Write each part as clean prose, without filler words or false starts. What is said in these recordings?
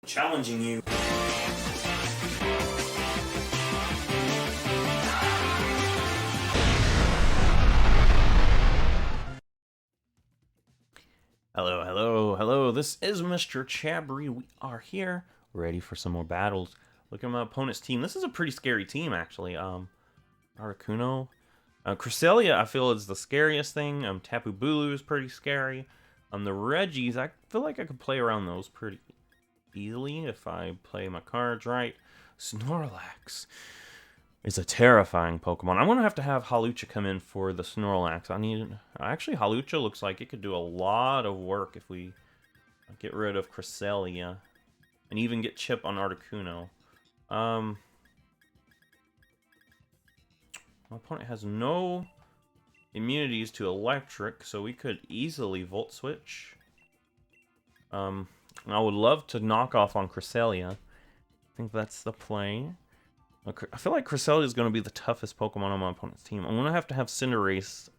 Challenging you. Hello, hello, hello. This is MrChabry. We are here, ready for some more battles. Look at my opponent's team. This is a pretty scary team, actually. Articuno. Cresselia, I feel, is the scariest thing. Tapu Bulu is pretty scary. The Reggies, I feel like I could play around those pretty easily if I play my cards right. Snorlax is a terrifying Pokemon. I'm going to have Hawlucha come in for the Snorlax. Actually, Hawlucha looks like it could do a lot of work if we get rid of Cresselia. And even get Chip on Articuno. My opponent has no immunities to Electric, so we could easily Volt Switch. I would love to knock off on Cresselia. I think that's the play. I feel like Cresselia is going to be the toughest Pokemon on my opponent's team. I'm going to have Cinderace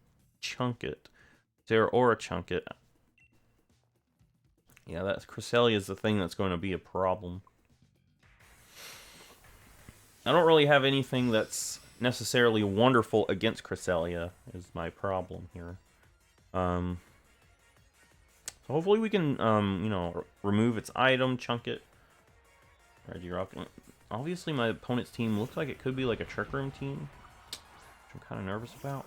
chunk it. Zeraora chunk it. Yeah, that Cresselia is the thing that's going to be a problem. I don't really have anything that's necessarily wonderful against Cresselia, is my problem here. So hopefully we can, remove its item, chunk it. Regirock. Obviously, my opponent's team looks like it could be like a Trick Room team, which I'm kind of nervous about.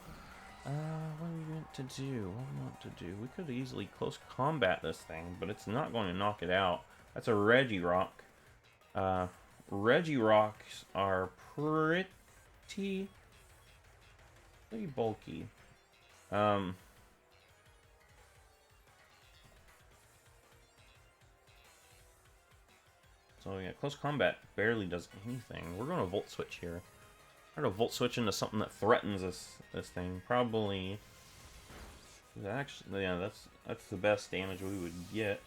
What are we meant to do? What do we want to do? We could easily close combat this thing, but it's not going to knock it out. That's a Regirock. Regirocks are pretty bulky. So yeah, close combat barely does anything. We're going to Volt Switch here. I'm going to Volt Switch into something that threatens this thing. Probably. Actually, yeah, that's the best damage we would get.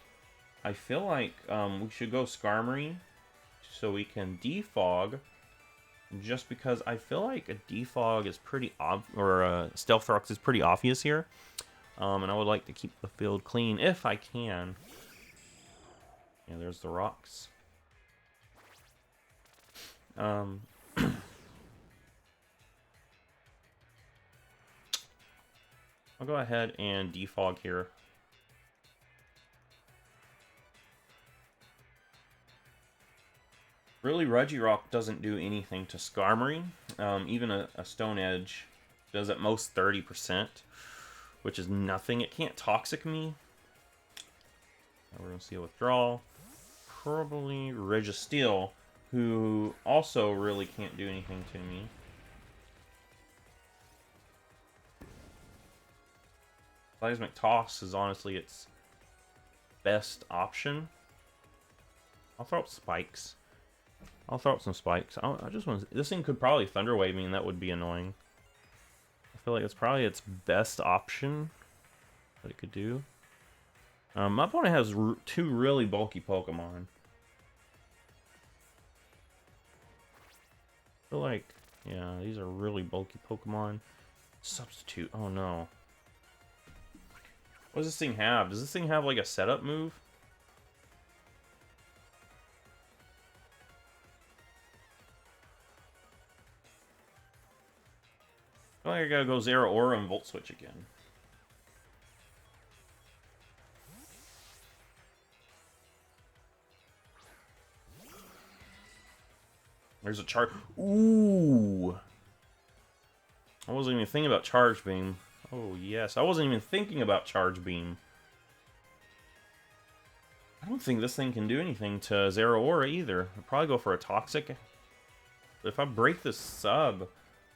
I feel like we should go Skarmory so we can defog. Just because I feel like a defog is pretty Stealth Rocks is pretty obvious here. And I would like to keep the field clean if I can. Yeah, there's the rocks. I'll go ahead and defog here. Really, Regirock doesn't do anything to Skarmory. Even a Stone Edge does at most 30%, which is nothing. It can't Toxic me. We're going to see a withdrawal. Probably Registeel, who also really can't do anything to me. Seismic Toss is honestly its best option. I'll throw up Spikes. I'll throw up some Spikes. I just want to, this thing could probably Thunder Wave me, and that would be annoying. I feel like it's probably its best option that it could do. My opponent has two really bulky Pokemon. I feel like, yeah, these are really bulky Pokemon. Substitute. Oh no. What does this thing have? Does this thing have like a setup move? I feel like I gotta go Zeraora and Volt Switch again. There's a charge. Ooh! I wasn't even thinking about Charge Beam. Oh, yes. I wasn't even thinking about Charge Beam. I don't think this thing can do anything to Zeraora either. I'll probably go for a Toxic. But if I break this sub,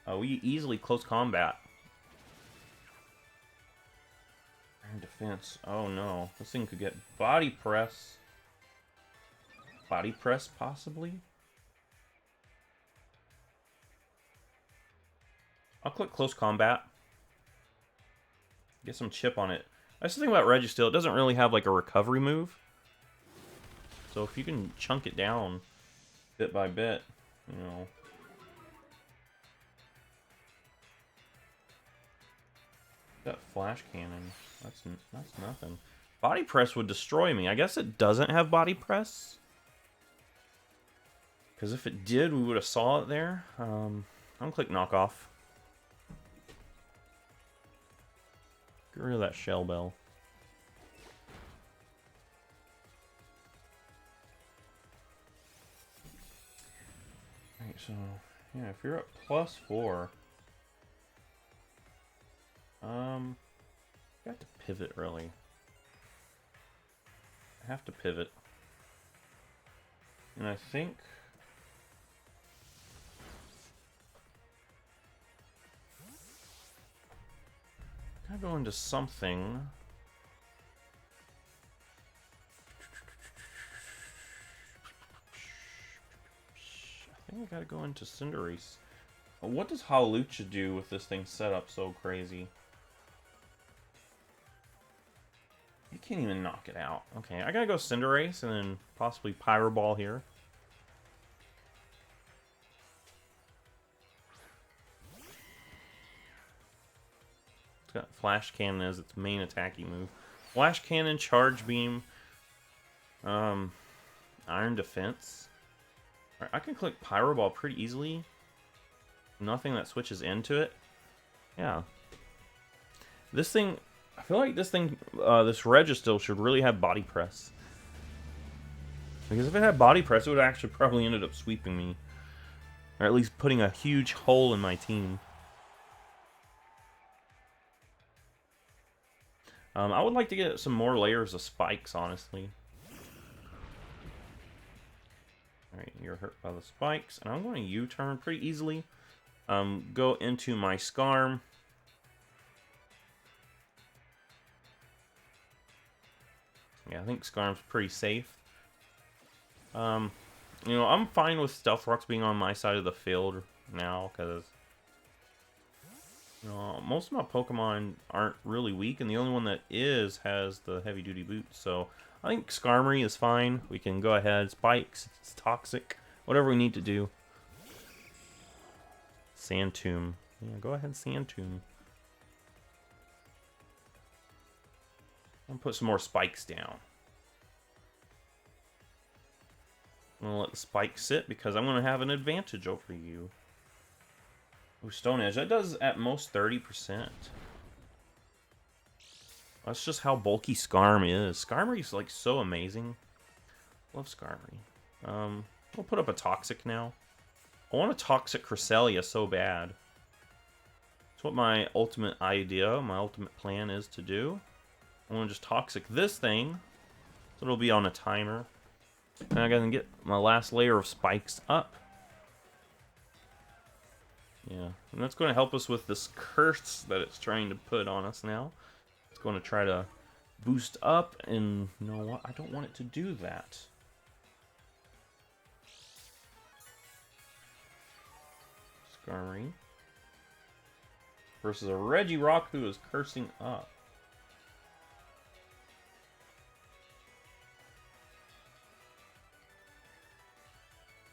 we easily close combat. And defense. Oh no. This thing could get Body Press. Body Press, possibly? I'll click Close Combat. Get some chip on it. That's the thing about Registeel. It doesn't really have like a recovery move. So if you can chunk it down bit by bit, you know. That Flash Cannon. That's nothing. Body Press would destroy me. I guess it doesn't have Body Press. Because if it did, we would have saw it there. I'm gonna click knockoff. Get rid of that shell bell. Alright, so yeah, if you're at +4, you have to pivot really. I have to pivot. And I think gotta go into something. I think I gotta go into Cinderace. What does Hawlucha do with this thing set up so crazy? You can't even knock it out. Okay, I gotta go Cinderace and then possibly Pyro Ball here. It's got Flash Cannon as its main attacking move. Flash Cannon, Charge Beam, Iron Defense. Alright, I can click Pyro Ball pretty easily. Nothing that switches into it. Yeah. This thing, I feel like this thing, this Registeel should really have Body Press. Because if it had Body Press, it would actually probably ended up sweeping me. Or at least putting a huge hole in my team. I would like to get some more layers of spikes, honestly. Alright, you're hurt by the spikes. And I'm going to U-turn pretty easily. Go into my Skarm. Yeah, I think Skarm's pretty safe. You know, I'm fine with Stealth Rocks being on my side of the field now, because you know, most of my Pokemon aren't really weak, and the only one that is has the heavy-duty boots, so I think Skarmory is fine. We can go ahead, Spikes, it's toxic, whatever we need to do. Sand Tomb. Yeah, go ahead, Sand Tomb. I'm gonna put some more spikes down. I'm gonna let the spikes sit because I'm gonna have an advantage over you. Ooh, Stone Edge. That does at most 30%. That's just how bulky Skarm is. Skarmory's like so amazing. Love Skarmory. We'll put up a Toxic now. I want a Toxic Cresselia so bad. That's what my ultimate idea, my ultimate plan is to do. I want to just Toxic this thing. So it'll be on a timer. And I gotta get my last layer of spikes up. Yeah, and that's going to help us with this curse that it's trying to put on us now. It's going to try to boost up, and you know what? I don't want it to do that. Skarmory versus a Regirock who is cursing up.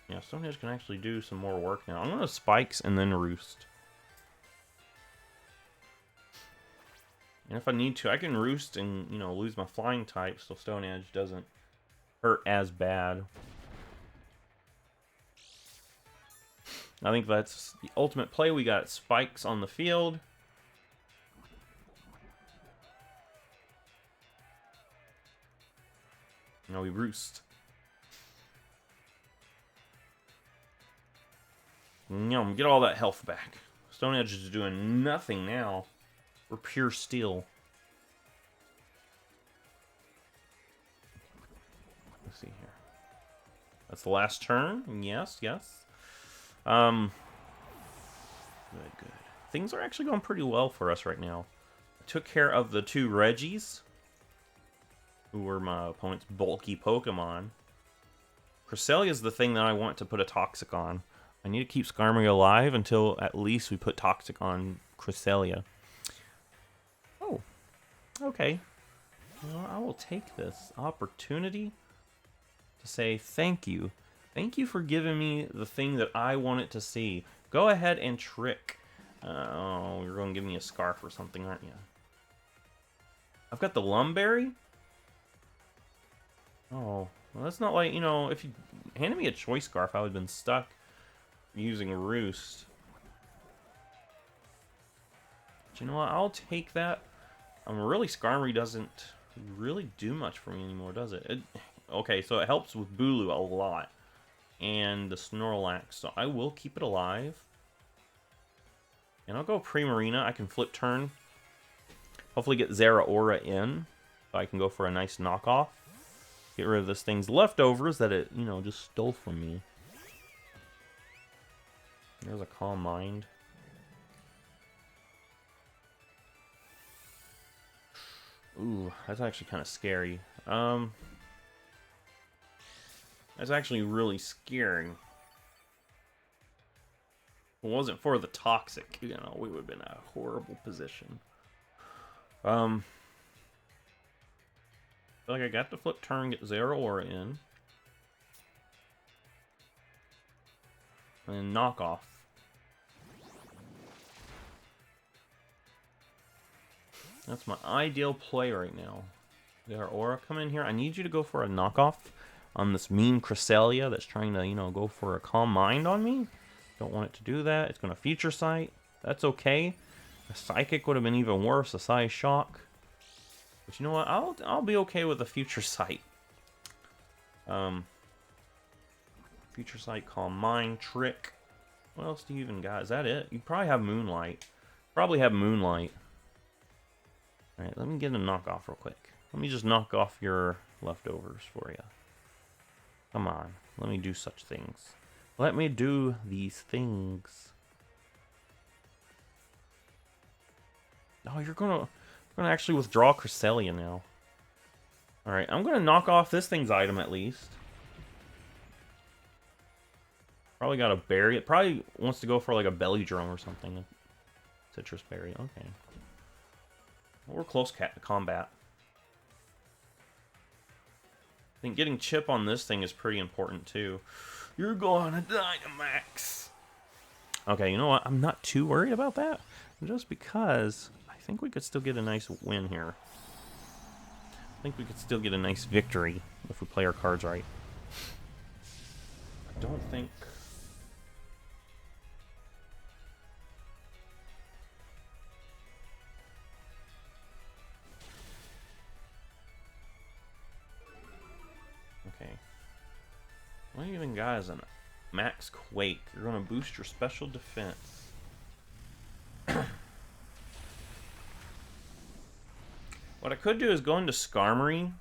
Yeah, Stone Edge can actually do some more work now. I'm going to Spikes and then Roost. And if I need to, I can Roost and, you know, lose my Flying type so Stone Edge doesn't hurt as bad. I think that's the ultimate play. We got Spikes on the field. Now we Roost. Get all that health back. Stone Edge is doing nothing now. We're pure steel. Let's see here. That's the last turn. Yes, yes. Good, good. Things are actually going pretty well for us right now. I took care of the two Reggies, who were my opponent's bulky Pokemon. Cresselia is the thing that I want to put a Toxic on. I need to keep Skarmory alive until at least we put Toxic on Cresselia. Oh, okay. Well, I will take this opportunity to say thank you. Thank you for giving me the thing that I wanted to see. Go ahead and trick. Oh, you're going to give me a Scarf or something, aren't you? I've got the Lumberry. Oh, well, that's not like, you know, if you handed me a Choice Scarf, I would have been stuck using Roost. But you know what? I'll take that. Really, Skarmory doesn't really do much for me anymore, does it? Okay, so it helps with Bulu a lot. And the Snorlax, so I will keep it alive. And I'll go Primarina. I can flip turn. Hopefully get Zeraora in. So I can go for a nice knockoff. Get rid of this thing's leftovers that it, you know, just stole from me. There's a Calm Mind. Ooh, that's actually kind of scary. That's actually really scary. If it wasn't for the toxic, you know, we would have been in a horrible position. I feel like I got to flip turn, get Zeraora in. And knock off. That's my ideal play right now. Zeraora, come in here. I need you to go for a knockoff on this mean Cresselia that's trying to, you know, go for a Calm Mind on me. Don't want it to do that. It's going to Future Sight. That's okay. A Psychic would have been even worse. A Psy Shock. But you know what? I'll be okay with a Future Sight. Future Sight, Calm Mind, Trick. What else do you even got? Is that it? You probably have Moonlight. Probably have Moonlight. Alright, let me get a knockoff real quick. Let me just knock off your leftovers for you. Come on. Let me do such things. Let me do these things. Oh, you're gonna actually withdraw Cresselia now. Alright, I'm gonna knock off this thing's item at least. Probably got a berry. It probably wants to go for like a belly drum or something. Citrus berry. Okay. Well, we're close combat. I think getting chip on this thing is pretty important too. You're gonna Dynamax. Okay, you know what? I'm not too worried about that. Just because I think we could still get a nice win here. I think we could still get a nice victory if we play our cards right. I don't think... Okay. What you even got is a Max Quake. You're going to boost your special defense. What I could do is go into Skarmory.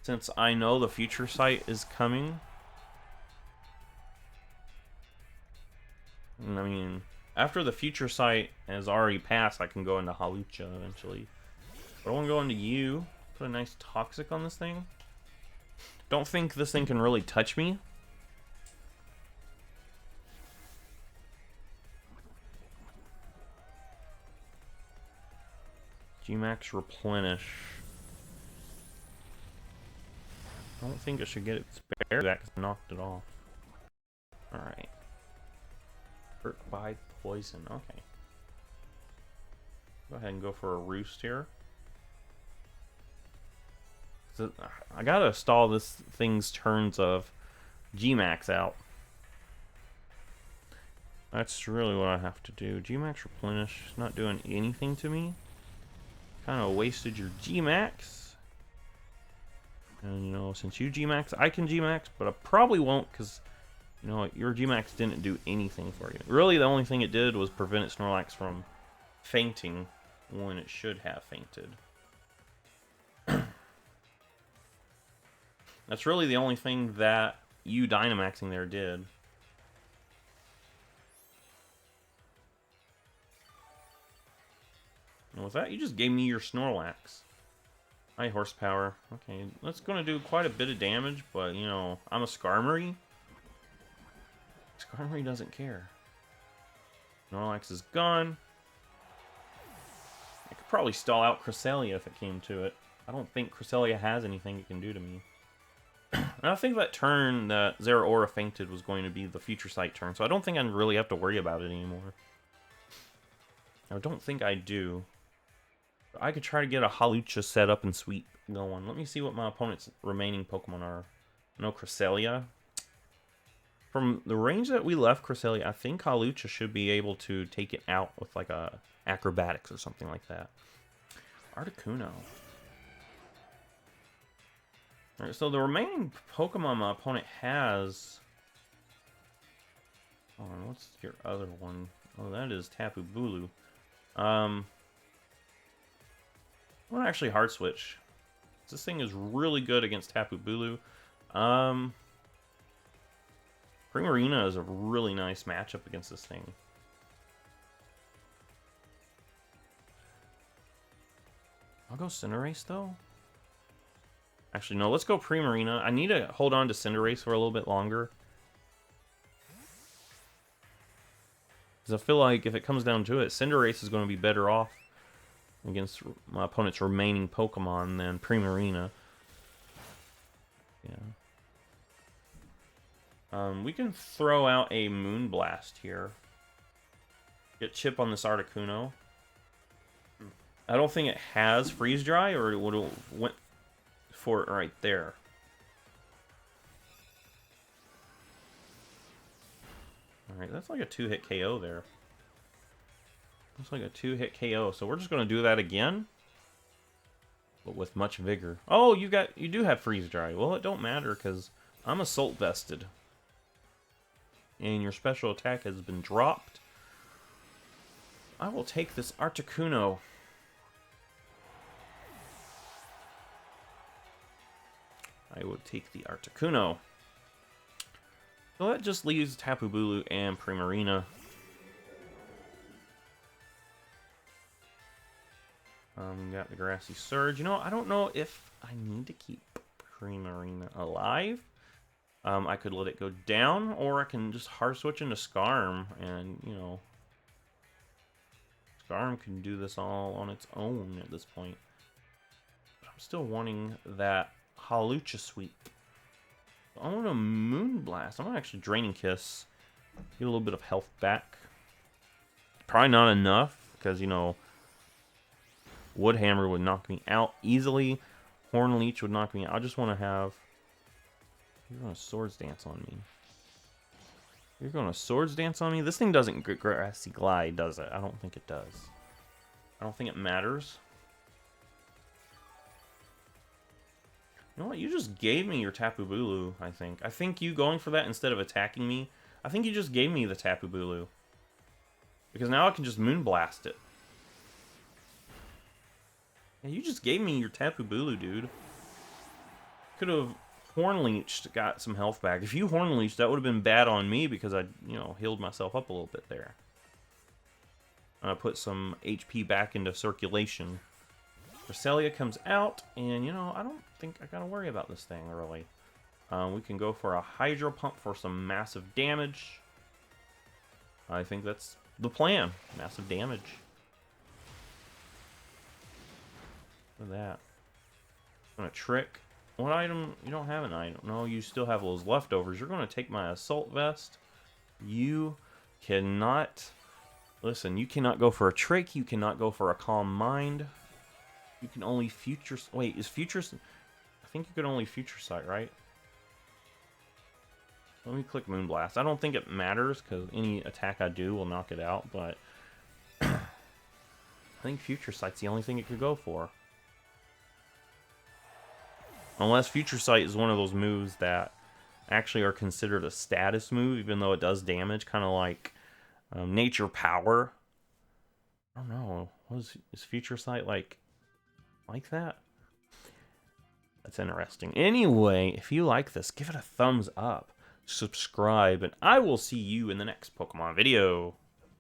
Since I know the Future Sight is coming. And I mean, after the Future Sight has already passed, I can go into Halucha eventually. But I want to go into you. Put a nice Toxic on this thing. Don't think this thing can really touch me. Gmax Replenish. I don't think I should get it spared that because I knocked it off. Alright. Hurt by poison. Okay. Go ahead and go for a Roost here. So I gotta stall this thing's turns of Gmax out. That's really what I have to do. Gmax Replenish is not doing anything to me. Kind of wasted your Gmax. And, you know, since you Gmax, I can Gmax, but I probably won't because, you know, your Gmax didn't do anything for you. Really, the only thing it did was prevent Snorlax from fainting when it should have fainted. That's really the only thing that you Dynamaxing there did. And with that, you just gave me your Snorlax. High horsepower. Okay, that's going to do quite a bit of damage, but, you know, I'm a Skarmory. Skarmory doesn't care. Snorlax is gone. I could probably stall out Cresselia if it came to it. I don't think Cresselia has anything it can do to me. And I think that turn that Zeraora fainted was going to be the Future Sight turn, so I don't think I really have to worry about it anymore. I don't think I do. I could try to get a Hawlucha set up and sweep going. Let me see what my opponent's remaining Pokemon are. No Cresselia. From the range that we left Cresselia, I think Hawlucha should be able to take it out with like a Acrobatics or something like that. Articuno. Alright, so the remaining Pokemon my opponent has... Oh, what's your other one? Oh, that is Tapu Bulu. I'm gonna actually hard switch. This thing is really good against Tapu Bulu. Primarina is a really nice matchup against this thing. I'll go Cinderace though. Actually, no, let's go Primarina. I need to hold on to Cinderace for a little bit longer. Because I feel like if it comes down to it, Cinderace is going to be better off against my opponent's remaining Pokemon than Primarina. Yeah. We can throw out a Moonblast here. Get Chip on this Articuno. I don't think it has Freeze Dry, or it would have went for it right there. Alright, that's like a 2-hit KO there. Looks like a 2-hit KO. So we're just going to do that again. But with much vigor. Oh, you do have Freeze Dry. Well, it don't matter because I'm Assault Vested. And your special attack has been dropped. I will take this Articuno. I will take the Articuno. So that just leaves Tapu Bulu and Primarina. We got the Grassy Surge. You know, I don't know if I need to keep Primarina alive. I could let it go down, or I can just hard switch into Skarm, and, you know, Skarm can do this all on its own at this point. But I'm still wanting that Hawlucha sweep. I want a Moonblast. I'm gonna actually Draining Kiss. Get a little bit of health back. Probably not enough, because, you know, Wood Hammer would knock me out easily. Horn Leech would knock me out. I just want to have... You're going to Swords Dance on me. You're going to Swords Dance on me? This thing doesn't Grassy Glide, does it? I don't think it does. I don't think it matters. You know what? You just gave me your Tapu Bulu, I think. I think you going for that instead of attacking me, I think you just gave me the Tapu Bulu. Because now I can just Moonblast it. Yeah, you just gave me your Tapu Bulu, dude. Could have Horn Leeched, got some health back. If you Horn Leeched, that would have been bad on me because I, you know, healed myself up a little bit there. And I put some HP back into circulation. Cresselia comes out, and, you know, I don't think I gotta worry about this thing, really. We can go for a Hydro Pump for some massive damage. I think that's the plan. Massive damage. Look at that. I'm gonna Trick. What item? You don't have an item. No, you still have those leftovers. You're gonna take my Assault Vest. You cannot... Listen, you cannot go for a Trick. You cannot go for a Calm Mind. You can only Future... Wait, is Future... I think you could only Future Sight, right? Let me click Moonblast. I don't think it matters, because any attack I do will knock it out, but... I think Future Sight's the only thing it could go for. Unless Future Sight is one of those moves that actually are considered a status move, even though it does damage, kind of like Nature Power. I don't know. Is Future Sight like that? That's interesting. Anyway, if you like this, give it a thumbs up, subscribe, and I will see you in the next Pokemon video.